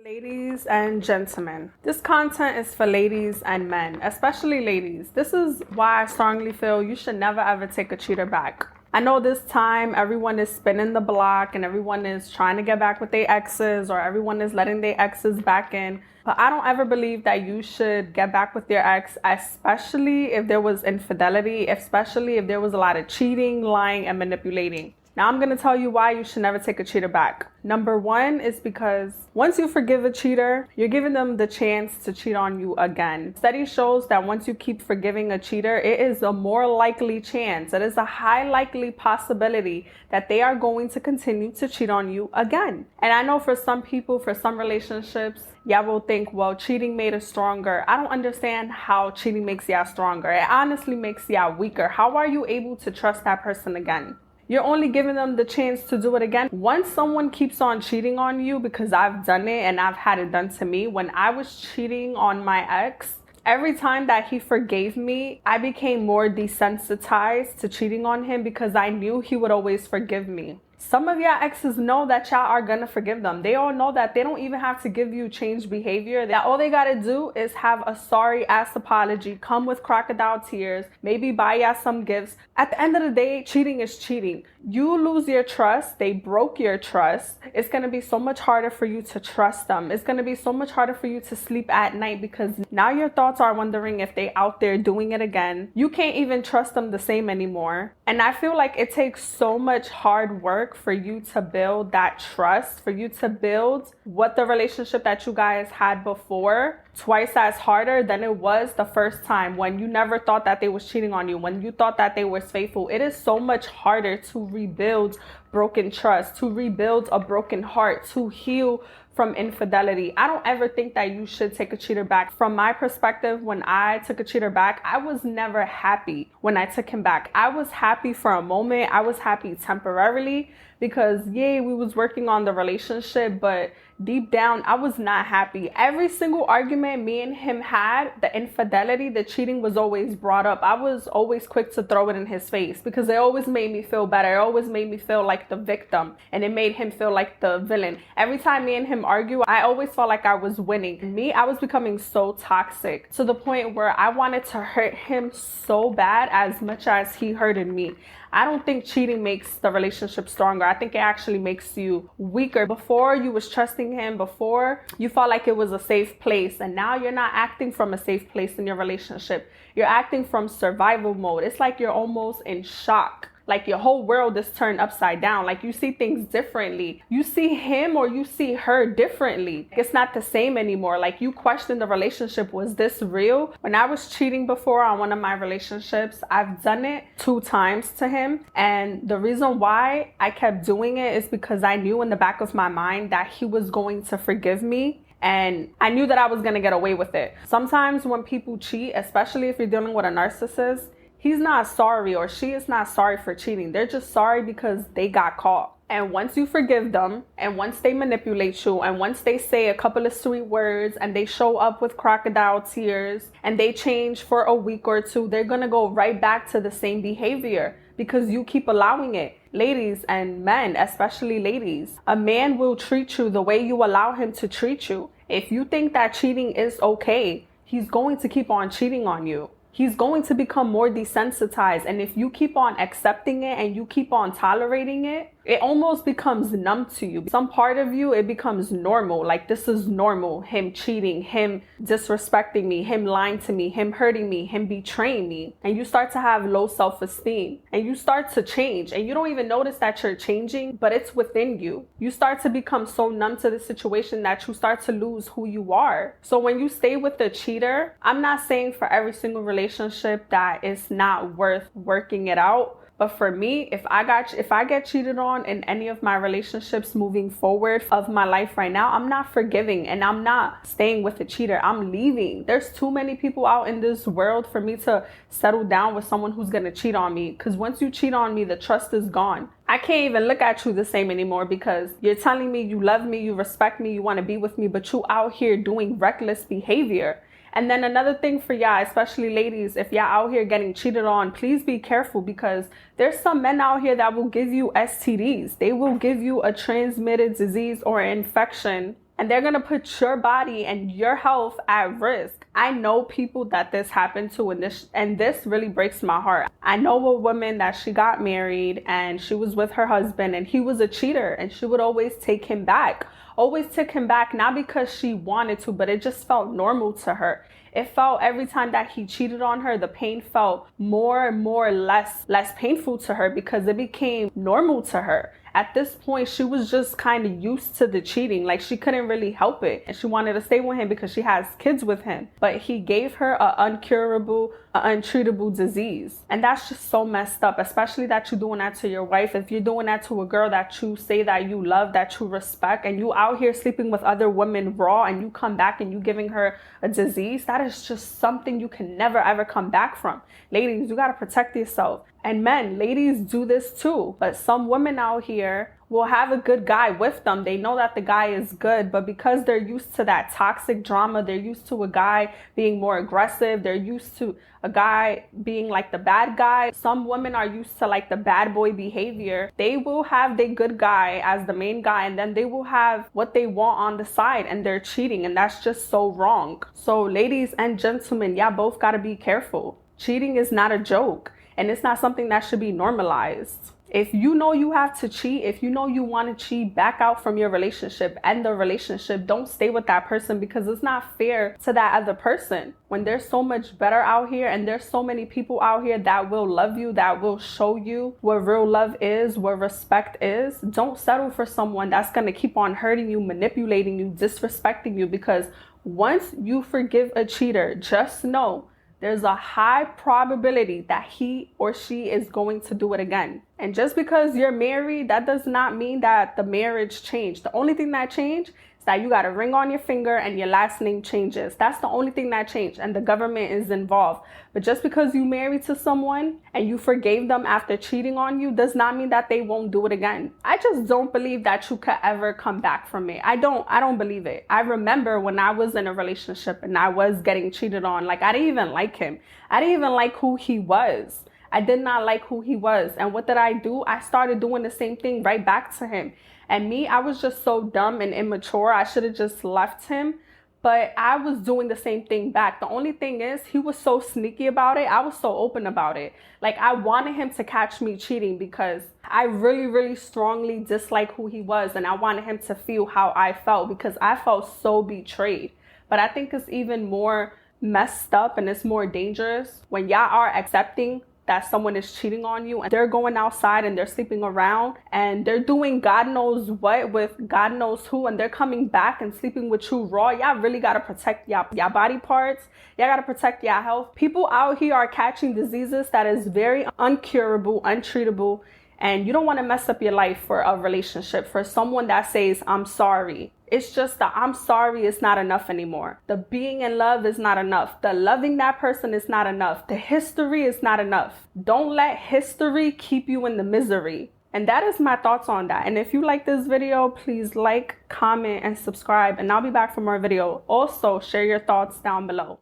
Ladies and gentlemen, this content is for ladies and men, especially ladies. This is why I strongly feel you should never ever take a cheater back. I know this time everyone is spinning the block and everyone is trying to get back with their exes, or everyone is letting their exes back in. But I don't ever believe that you should get back with your ex, especially if there was infidelity, especially if there was a lot of cheating, lying, and manipulating. Now I'm going to tell you why you should never take a cheater back. Number one is because once you forgive a cheater, you're giving them the chance to cheat on you again. Study shows that once you keep forgiving a cheater, it is a more likely chance. It is a high likely possibility that they are going to continue to cheat on you again. And I know for some people, for some relationships, y'all will think, well, cheating made us stronger. I don't understand how cheating makes y'all stronger. It honestly makes y'all weaker. How are you able to trust that person again? You're only giving them the chance to do it again. Once someone keeps on cheating on you, because I've done it and I've had it done to me, when I was cheating on my ex, every time that he forgave me, I became more desensitized to cheating on him because I knew he would always forgive me. Some of y'all exes know that y'all are gonna forgive them. They all know that they don't even have to give you changed behavior. That all they gotta do is have a sorry ass apology, come with crocodile tears, maybe buy y'all some gifts. At the end of the day, cheating is cheating. You lose your trust, they broke your trust. It's gonna be so much harder for you to trust them. It's gonna be so much harder for you to sleep at night because now your thoughts are wondering if they out there doing it again. You can't even trust them the same anymore. And I feel like it takes so much hard work for you to build that trust, for you to build what the relationship that you guys had before twice as harder than it was the first time, when you never thought that they was cheating on you, when you thought that they was faithful. It is so much harder to rebuild broken trust, to rebuild a broken heart, to heal from infidelity. I don't ever think that you should take a cheater back. From my perspective, when I took a cheater back, I was never happy when I took him back. I was happy for a moment. I was happy temporarily because, yay, we was working on the relationship, but deep down, I was not happy. Every single argument me and him had, the infidelity, the cheating was always brought up. I was always quick to throw it in his face because it always made me feel better. It always made me feel like the victim, and it made him feel like the villain. Every time me and him argue, I always felt like I was winning. I was becoming so toxic to the point where I wanted to hurt him so bad as much as he hurted me. I don't think cheating makes the relationship stronger. I think it actually makes you weaker. Before, you was trusting him. Before, you felt like it was a safe place. And now you're not acting from a safe place in your relationship. You're acting from survival mode. It's like you're almost in shock. Like your whole world is turned upside down. Like you see things differently. You see him or you see her differently. It's not the same anymore. Like you question the relationship. Was this real? When I was cheating before on one of my relationships, I've done it 2 times to him. And the reason why I kept doing it is because I knew in the back of my mind that he was going to forgive me. And I knew that I was going to get away with it. Sometimes when people cheat, especially if you're dealing with a narcissist, he's not sorry or she is not sorry for cheating. They're just sorry because they got caught. And once you forgive them, and once they manipulate you, and once they say a couple of sweet words, and they show up with crocodile tears, and they change for a week or 2, they're gonna go right back to the same behavior because you keep allowing it. Ladies and men, especially ladies, a man will treat you the way you allow him to treat you. If you think that cheating is okay, he's going to keep on cheating on you. He's going to become more desensitized. And if you keep on accepting it and you keep on tolerating it, it almost becomes numb to you. Some part of you, it becomes normal. Like this is normal. Him cheating, him disrespecting me, him lying to me, him hurting me, him betraying me. And you start to have low self-esteem and you start to change and you don't even notice that you're changing, but it's within you. You start to become so numb to the situation that you start to lose who you are. So when you stay with the cheater, I'm not saying for every single relationship that it's not worth working it out. But for me, if I get cheated on in any of my relationships moving forward of my life right now, I'm not forgiving and I'm not staying with a cheater. I'm leaving. There's too many people out in this world for me to settle down with someone who's going to cheat on me. Because once you cheat on me, the trust is gone. I can't even look at you the same anymore because you're telling me you love me, you respect me, you want to be with me, but you out here doing reckless behavior. And then another thing for y'all, especially ladies, if y'all out here getting cheated on, please be careful because there's some men out here that will give you STDs. They will give you a transmitted disease or an infection and they're gonna put your body and your health at risk. I know people that this happened to, and this really breaks my heart. I know a woman that she got married and she was with her husband and he was a cheater, and she would always take him back. Always took him back, not because she wanted to, but it just felt normal to her. It felt every time that he cheated on her, the pain felt more and more less painful to her because it became normal to her. At this point, she was just kind of used to the cheating. Like, she couldn't really help it. And she wanted to stay with him because she has kids with him. But he gave her an uncurable, untreatable disease. And that's just so messed up, especially that you're doing that to your wife. If you're doing that to a girl that you say that you love, that you respect, and you out here sleeping with other women raw, and you come back and you giving her a disease, that is just something you can never ever come back from. Ladies, you got to protect yourself. And men, ladies do this too. But some women out here will have a good guy with them. They know that the guy is good, but because they're used to that toxic drama, they're used to a guy being more aggressive, they're used to a guy being like the bad guy. Some women are used to like the bad boy behavior. They will have the good guy as the main guy, and then they will have what they want on the side, and they're cheating, and that's just so wrong. So ladies and gentlemen, y'all both gotta be careful. Cheating is not a joke. And it's not something that should be normalized. If you know you have to cheat, if you know you want to cheat, back out from your relationship, end the relationship. Don't stay with that person because it's not fair to that other person. When there's so much better out here and there's so many people out here that will love you, that will show you what real love is, what respect is, don't settle for someone that's going to keep on hurting you, manipulating you, disrespecting you. Because once you forgive a cheater, just know there's a high probability that he or she is going to do it again. And just because you're married, that does not mean that the marriage changed. The only thing that changed is that you got a ring on your finger and your last name changes. That's the only thing that changed, and the government is involved. But just because you married to someone and you forgave them after cheating on you does not mean that they won't do it again. I just don't believe that you could ever come back from it. I don't believe it. I remember when I was in a relationship and I was getting cheated on, like, I didn't even like him. I didn't even like who he was. I did not like who he was. And what did I do? I started doing the same thing right back to him. And me, I was just so dumb and immature. I should have just left him. But I was doing the same thing back. The only thing is, he was so sneaky about it. I was so open about it. Like, I wanted him to catch me cheating because I really, really strongly disliked who he was. And I wanted him to feel how I felt because I felt so betrayed. But I think it's even more messed up and it's more dangerous when y'all are accepting that someone is cheating on you and they're going outside and they're sleeping around and they're doing God knows what with God knows who, and they're coming back and sleeping with you raw. Y'all really got to protect y'all body parts. Y'all got to protect y'all health. People out here are catching diseases that is very uncurable, untreatable, and you don't want to mess up your life for a relationship, for someone that says, I'm sorry. It's just the I'm sorry is not enough anymore. The being in love is not enough. The loving that person is not enough. The history is not enough. Don't let history keep you in the misery. And that is my thoughts on that. And if you like this video, please like, comment, and subscribe. And I'll be back for more video. Also, share your thoughts down below.